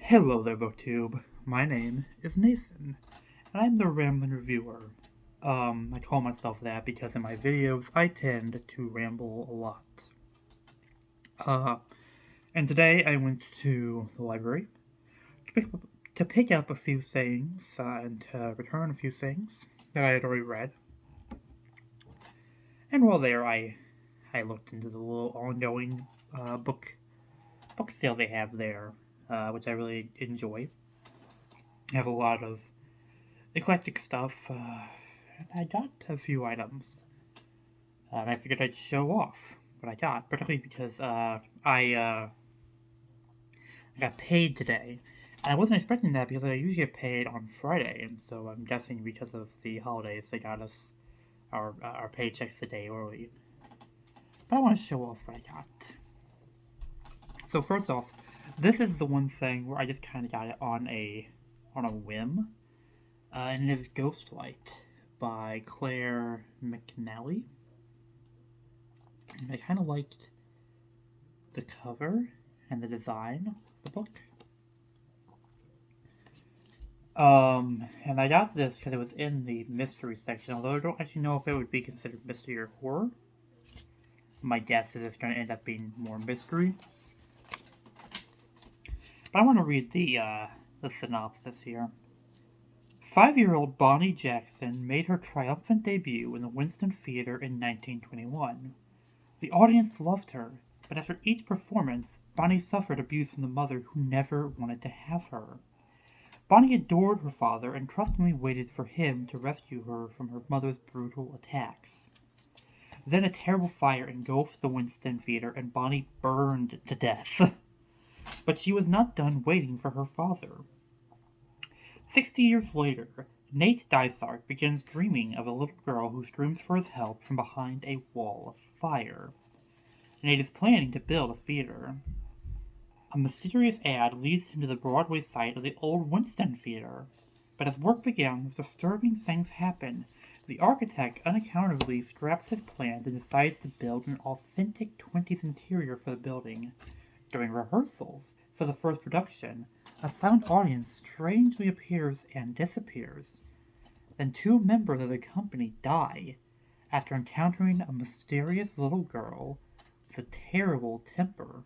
Hello there, BookTube. My name is Nathan, and I'm the Rambling Reviewer. I call myself that because in my videos I tend to ramble a lot. Uh, and today I went to the library to pick up a few things and to return a few things that I had already read. And while there, I looked into the little ongoing book sale they have there, which I really enjoy. I have a lot of eclectic stuff, and I got a few items. And I figured I'd show off what I got, particularly because I got paid today. And I wasn't expecting that because I usually get paid on Friday, and so I'm guessing because of the holidays they got us our paychecks a day early. But I want to show off what I got. So first off, this is the one thing where I just kind of got it on a whim. And it is Ghostlight by Claire McNally. And I kind of liked the cover and the design of the book. And I got this because it was in the mystery section, although I don't actually know if it would be considered mystery or horror. My guess is it's going to end up being more mystery. But I want to read the synopsis here. 5-year-old Bonnie Jackson made her triumphant debut in the Winston Theater in 1921. The audience loved her, but after each performance, Bonnie suffered abuse from the mother who never wanted to have her. Bonnie adored her father and trustingly waited for him to rescue her from her mother's brutal attacks. Then a terrible fire engulfed the Winston Theater and Bonnie burned to death. But she was not done waiting for her father. 60 years later, Nate Dysart begins dreaming of a little girl who screams for his help from behind a wall of fire. Nate is planning to build a theater. A mysterious ad leads him to the Broadway site of the old Winston Theater. But as work begins, disturbing things happen. The architect unaccountably scraps his plans and decides to build an authentic 20s interior for the building. During rehearsals for the first production, a silent audience strangely appears and disappears. Then 2 members of the company die after encountering a mysterious little girl with a terrible temper.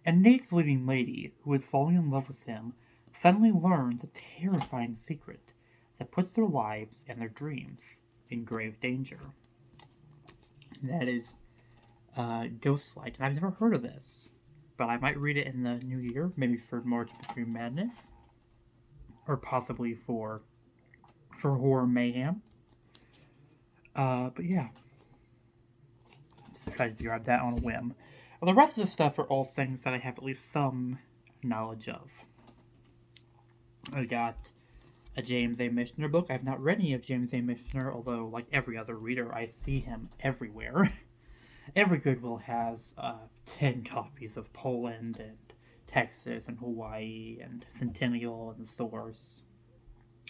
And Nate's leading lady, who is falling in love with him, suddenly learns a terrifying secret that puts their lives and their dreams in grave danger. That is Ghostlight, and I've never heard of this, but I might read it in the new year, maybe for March Mystery Madness, or possibly for Horror Mayhem. But yeah, decided to grab that on a whim. The rest of the stuff are all things that I have at least some knowledge of. I got a James A. Michener book. I've not read any of James A. Michener, although, like every other reader, I see him everywhere. Every Goodwill has 10 copies of Poland and Texas and Hawaii and Centennial and The Source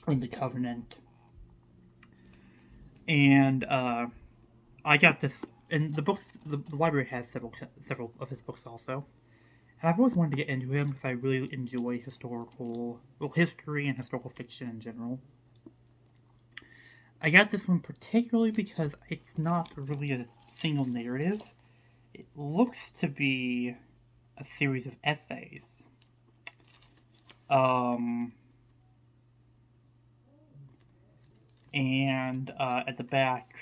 and The Covenant. And I got this. And the books, the library has several of his books also. And I've always wanted to get into him because I really enjoy history and historical fiction in general. I got this one particularly because it's not really a single narrative. It looks to be a series of essays. And at the back,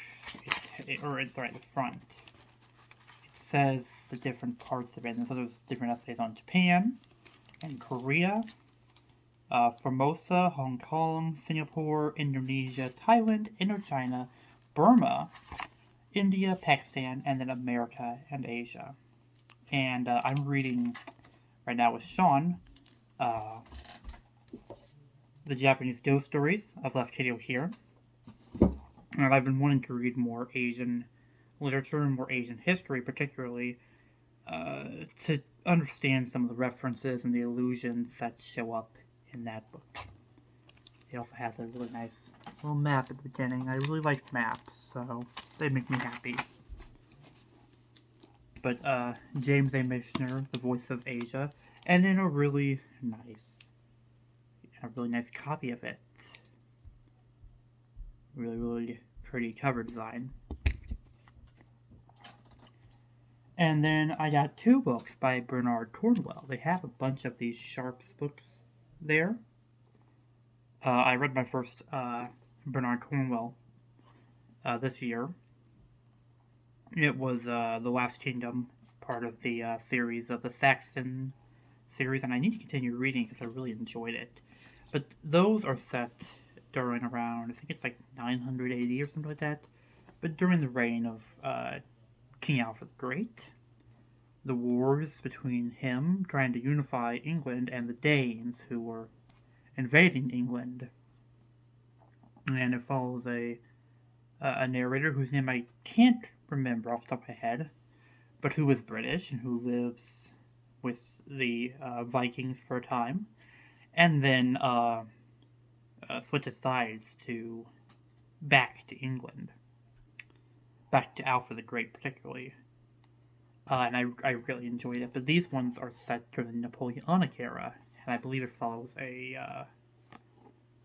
the front, it says the different parts of it. And so there's different essays on Japan and Korea, Formosa, Hong Kong, Singapore, Indonesia, Thailand, Indochina, Burma, India, Pakistan, and then America and Asia. And I'm reading right now with Sean the Japanese ghost stories. I've left Kato here. And I've been wanting to read more Asian literature and more Asian history, particularly to understand some of the references and the allusions that show up in that book. It also has a really nice little map at the beginning. I really like maps, so they make me happy. But James A. Michener, The Voice of Asia, and in a really nice copy of it. Really, really pretty cover design. And then I got 2 books by Bernard Cornwell. They have a bunch of these Sharps books there. I read my first Bernard Cornwell this year. It was The Last Kingdom, part of the series of the Saxon series, and I need to continue reading because I really enjoyed it. But those are set during around, I think it's like 980 or something like that, but during the reign of King Alfred the Great. The wars between him trying to unify England and the Danes who were invading England. And it follows a narrator whose name I can't remember off the top of my head, but who was British and who lives with the Vikings for a time, and then switches sides to back to England, back to Alfred the Great particularly. And I really enjoyed it. But these ones are set during the Napoleonic era, and I believe it follows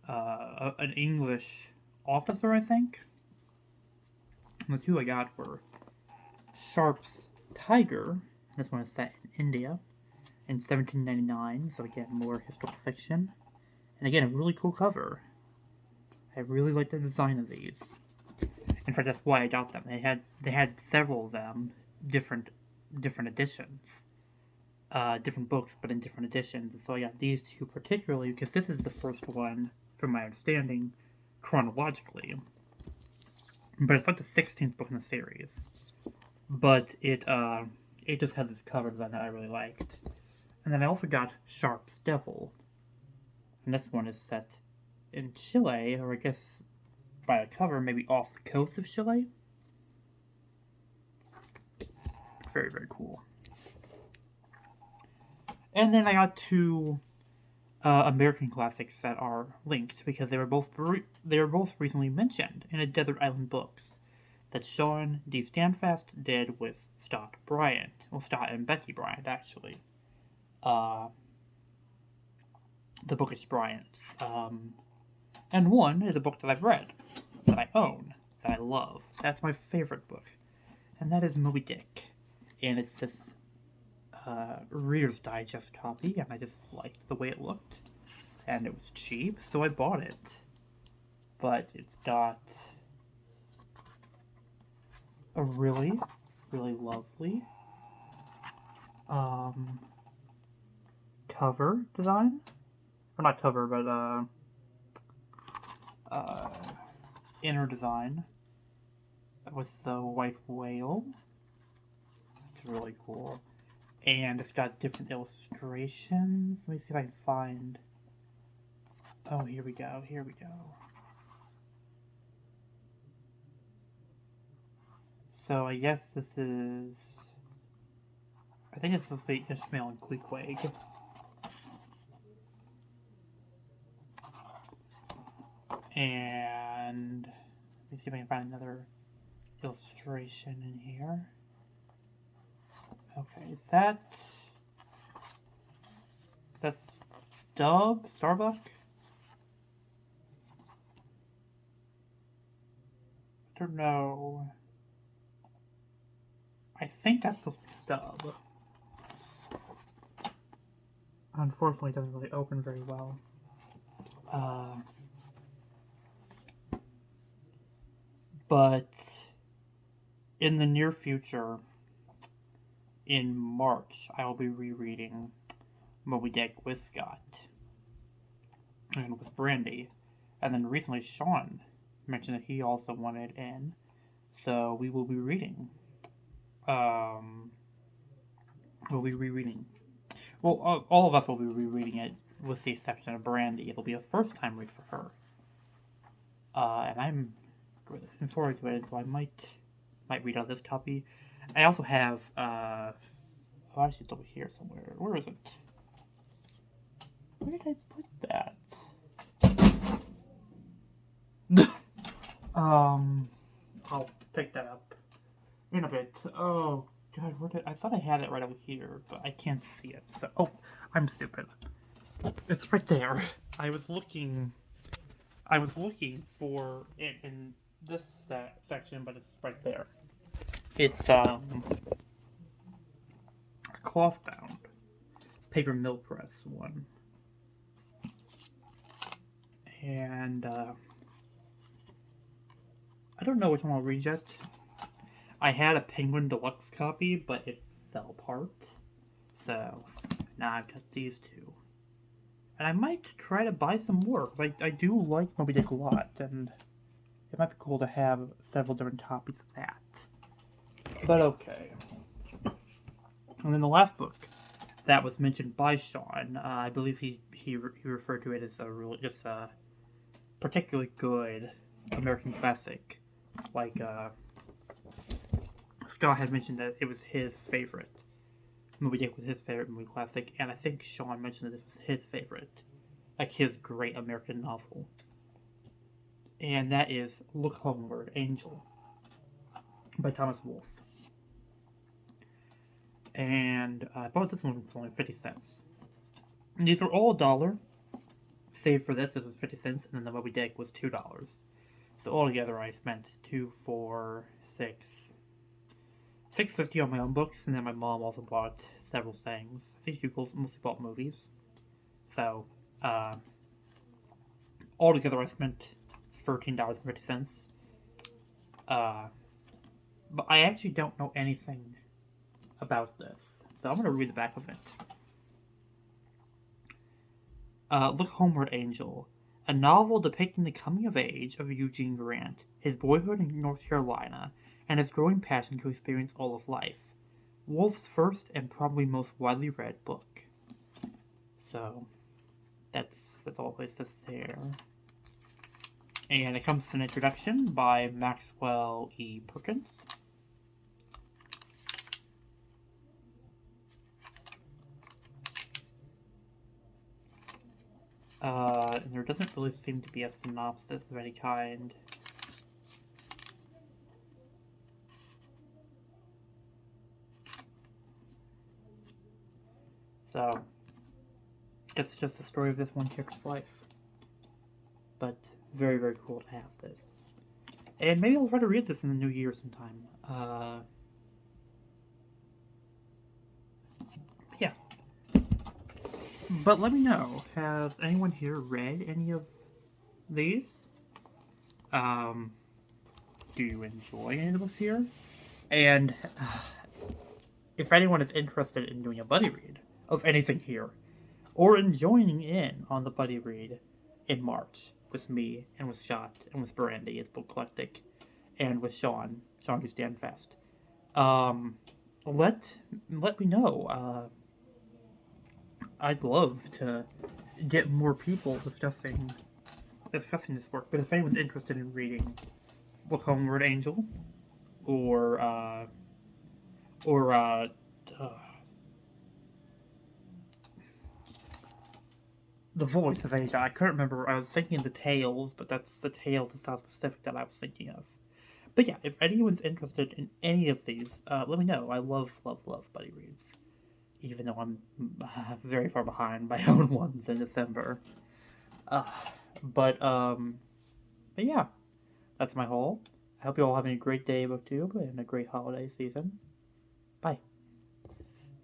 an English officer, I think. And the 2 I got were Sharp's Tiger. This one is set in India in 1799, so again, more historical fiction. And again, a really cool cover. I really like the design of these. In fact, that's why I got them. They had several of them, different editions, different books, but in different editions. And so I got these 2 particularly because this is the first one, from my understanding, chronologically. But it's like the 16th book in the series. But it just had this cover design that I really liked. And then I also got Sharp's Devil. And this one is set in Chile, or I guess by the cover, maybe off the coast of Chile. Very, very cool. And then I got 2 American classics that are linked because they were both recently mentioned in a Desert Island Books that Sean D. Standfast did with Stott Bryant. Well, Stott and Becky Bryant, actually. The Bookish Bryants. And one is a book that I've read, that I own, that I love. That's my favorite book. And that is Moby Dick. And it's this Reader's Digest copy, and I just liked the way it looked. And it was cheap, so I bought it. But it's got a really, really lovely cover design. Or not cover, but inner design with the white whale. It's really cool. And it's got different illustrations. Let me see if I can find... Oh, here we go. So I guess this is... I think it's the Ishmael and Queequeg. And let me see if I can find another illustration in here. Okay, that's Starbuck. I don't know. I think that's supposed to be Stub. Unfortunately, it doesn't really open very well. But in the near future, in March, I will be rereading Moby Dick with Scott and with Brandy. And then recently, Sean mentioned that he also wanted in, so we will be reading. We'll be rereading. Well, all of us will be rereading it, with the exception of Brandy. It'll be a first-time read for her. And I'm really looking forward to it, so I might read out this copy. I also have, actually it's over here somewhere. Where is it? Where did I put that? I'll pick that up in a bit. Okay. God, I thought I had it right over here, but I can't see it. So, oh, I'm stupid. It's right there. I was looking. I was looking for it in this section, but it's right there. It's cloth bound, paper mill press one, and I don't know which one I'll read yet. I had a Penguin Deluxe copy, but it fell apart, so now I've got these two. And I might try to buy some more. I do like Moby Dick a lot, and it might be cool to have several different copies of that. But okay. And then the last book that was mentioned by Sean, I believe he referred to it as just a particularly good American classic. Like Scott had mentioned that it was his favorite. Moby Dick was his favorite movie classic, and I think Sean mentioned that this was his favorite, like his great American novel. And that is Look Homeward, Angel, by Thomas Wolfe. And I bought this one for only 50 cents. And these were all $1, save for this was 50 cents, and then the Moby Dick was $2. So altogether I spent $6.50 on my own books, and then my mom also bought several things. I think she mostly bought movies. So, altogether I spent $13.50. But I actually don't know anything about this, so I'm going to read the back of it. Look Homeward, Angel, a novel depicting the coming of age of Eugene Grant, his boyhood in North Carolina, and his growing passion to experience all of life. Wolfe's first and probably most widely read book. So, that's all it says there. And it comes with an introduction by Maxwell E. Perkins. And there doesn't really seem to be a synopsis of any kind. So, it's just the story of this one character's life. But very, very cool to have this. And maybe I'll try to read this in the new year sometime. Yeah. But let me know, has anyone here read any of these? Do you enjoy any of the books here? And if anyone is interested in doing a buddy read of anything here, or in joining in on the buddy read in March with me and with Scott and with Brandy at Book Eclectic and with Sean who's Danfest, let me know. I'd love to get more people discussing this work. But if anyone's interested in reading Look Homeward, Angel, or The Voice of Asia, I couldn't remember. I was thinking The Tales, but that's the Tales of South Pacific that I was thinking of. But yeah, if anyone's interested in any of these, let me know. I love buddy reads, even though I'm very far behind my own ones in December. But yeah, that's my haul. I hope you all having a great day, BookTube, and a great holiday season.